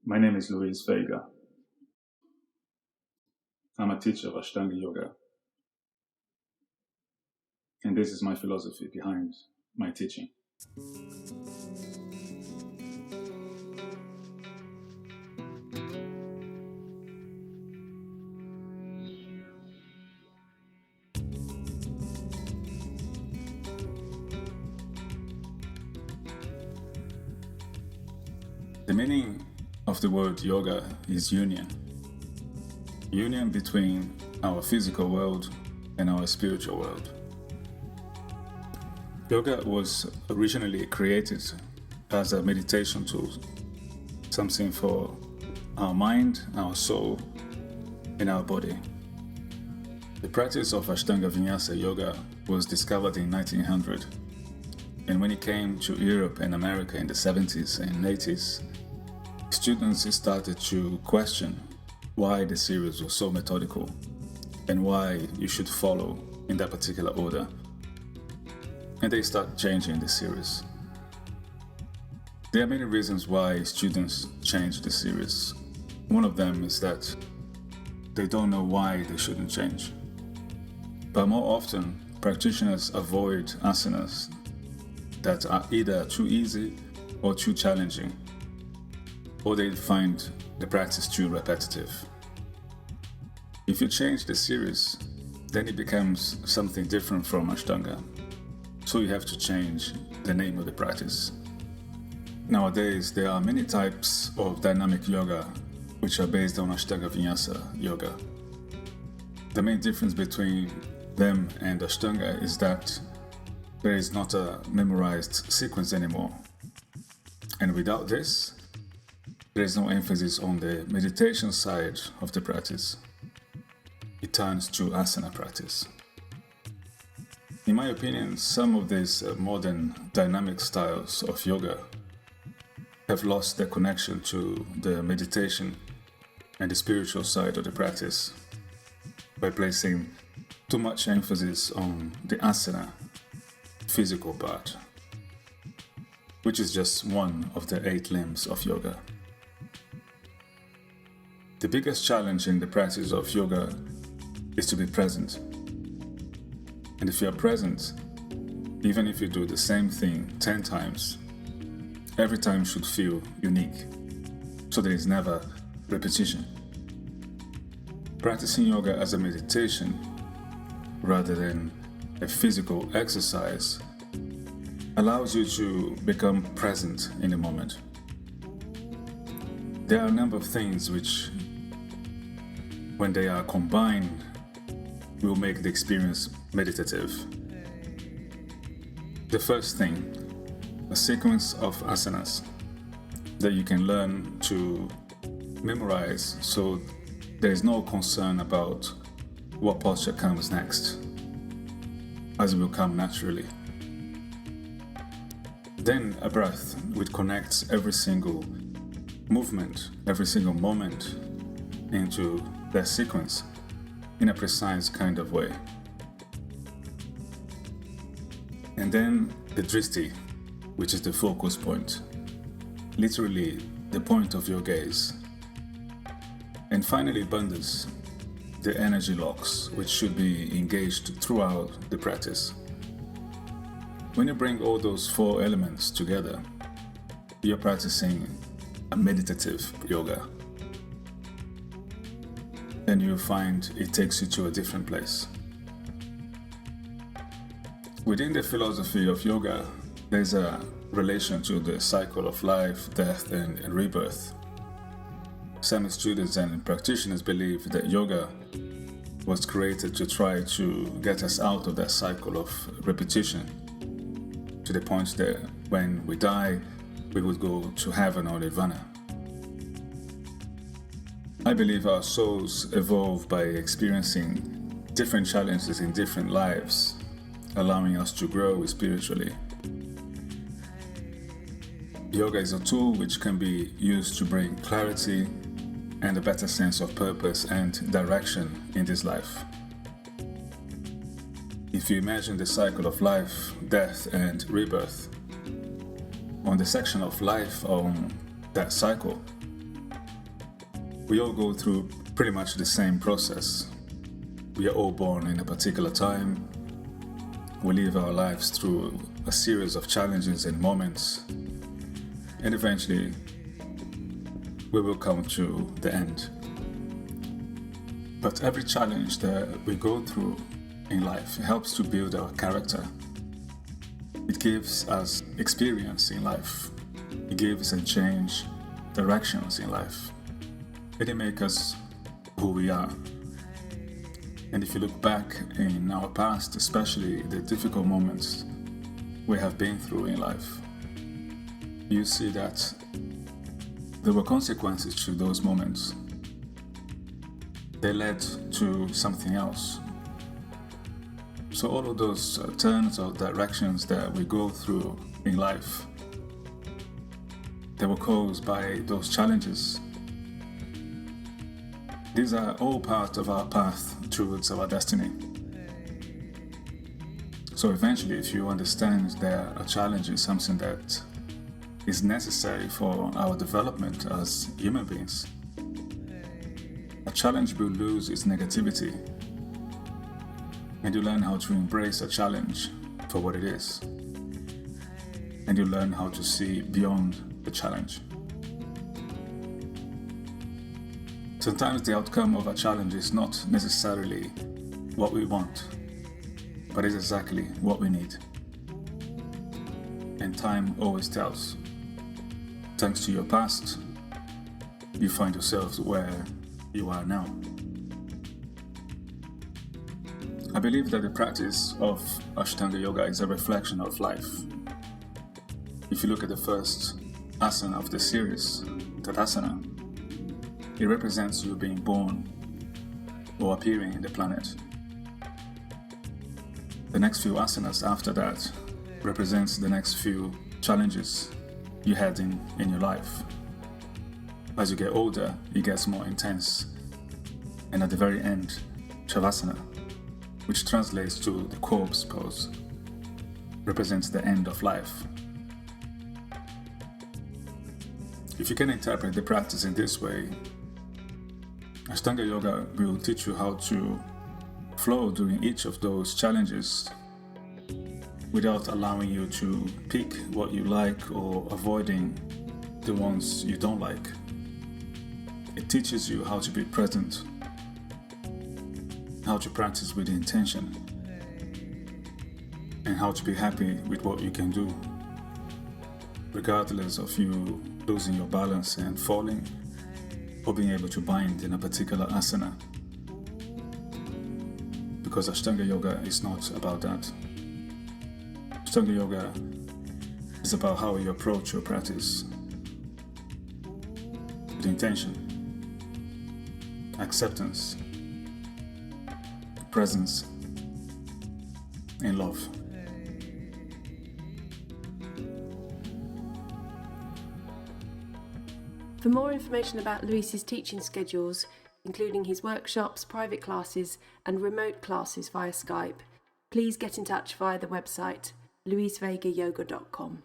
My name is Y0ga. I'm a teacher of Ashtanga Yoga. And this is my philosophy behind my teaching. The meaning of the word yoga is union. Union between our physical world and our spiritual world. Yoga was originally created as a meditation tool, something for our mind, our soul, and our body. The practice of Ashtanga Vinyasa Yoga was discovered in 1900, and when it came to Europe and America in the 70s and 80s, students started to question why the series was so methodical and why you should follow in that particular order. And they start changing the series. There are many reasons why students change the series. One of them is that they don't know why they shouldn't change. But more often, practitioners avoid asanas that are either too easy or too challenging, or they find the practice too repetitive. If you change the series, then it becomes something different from Ashtanga. So you have to change the name of the practice. Nowadays, there are many types of dynamic yoga which are based on Ashtanga Vinyasa Yoga. The main difference between them and Ashtanga is that there is not a memorized sequence anymore. And without this, there is no emphasis on the meditation side of the practice. It turns to asana practice. In my opinion, some of these modern dynamic styles of yoga have lost their connection to the meditation and the spiritual side of the practice by placing too much emphasis on the asana, physical part, which is just one of the 8 limbs of yoga. The biggest challenge in the practice of yoga is to be present. And if you are present, even if you do the same thing 10 times, every time should feel unique, so there is never repetition. Practicing yoga as a meditation rather than a physical exercise allows you to become present in the moment. There are a number of things which, when they are combined, will make the experience meditative. The first thing, a sequence of asanas that you can learn to memorize, so there is no concern about what posture comes next, as it will come naturally. Then a breath which connects every single movement, every single moment into that sequence in a precise kind of way. And then the drishti, which is the focus point, literally the point of your gaze. And finally bandhas, the energy locks, which should be engaged throughout the practice. When you bring all those 4 elements together, you're practicing a meditative yoga. And you'll find it takes you to a different place. Within the philosophy of yoga, there's a relation to the cycle of life, death, and rebirth. Some students and practitioners believe that yoga was created to try to get us out of that cycle of repetition, to the point that when we die, we would go to heaven or nirvana. I believe our souls evolve by experiencing different challenges in different lives, allowing us to grow spiritually. Yoga is a tool which can be used to bring clarity and a better sense of purpose and direction in this life. If you imagine the cycle of life, death, and rebirth, on the section of life on that cycle, We all go through pretty much the same process. We are all born in a particular time. We live our lives through a series of challenges and moments, and eventually we will come to the end. But every challenge that we go through in life helps to build our character. It gives us experience in life. It gives and change directions in life. It makes us who we are. And if you look back in our past, especially the difficult moments we have been through in life, you see that there were consequences to those moments. They led to something else. So all of those turns or directions that we go through in life, they were caused by those challenges. These are all part of our path towards our destiny. So eventually, if you understand that a challenge is something that is necessary for our development as human beings, a challenge will lose its negativity, and you learn how to embrace a challenge for what it is, and you learn how to see beyond the challenge. Sometimes the outcome of a challenge is not necessarily what we want, but is exactly what we need. And time always tells. Thanks to your past, you find yourselves where you are now. I believe that the practice of Ashtanga Yoga is a reflection of life. If you look at the first asana of the series, Tadasana, it represents you being born or appearing in the planet. The next few asanas after that represents the next few challenges you had in your life. As you get older, it gets more intense. And at the very end, Shavasana, which translates to the corpse pose, represents the end of life. If you can interpret the practice in this way, Ashtanga Yoga will teach you how to flow during each of those challenges without allowing you to pick what you like or avoiding the ones you don't like. It teaches you how to be present, how to practice with intention, and how to be happy with what you can do, regardless of you losing your balance and falling, or being able to bind in a particular asana. Because Ashtanga Yoga is not about that. Ashtanga Yoga is about how you approach your practice with intention, acceptance, presence, and love. For more information about Luis's teaching schedules, including his workshops, private classes, and remote classes via Skype, please get in touch via the website luisvegayoga.com.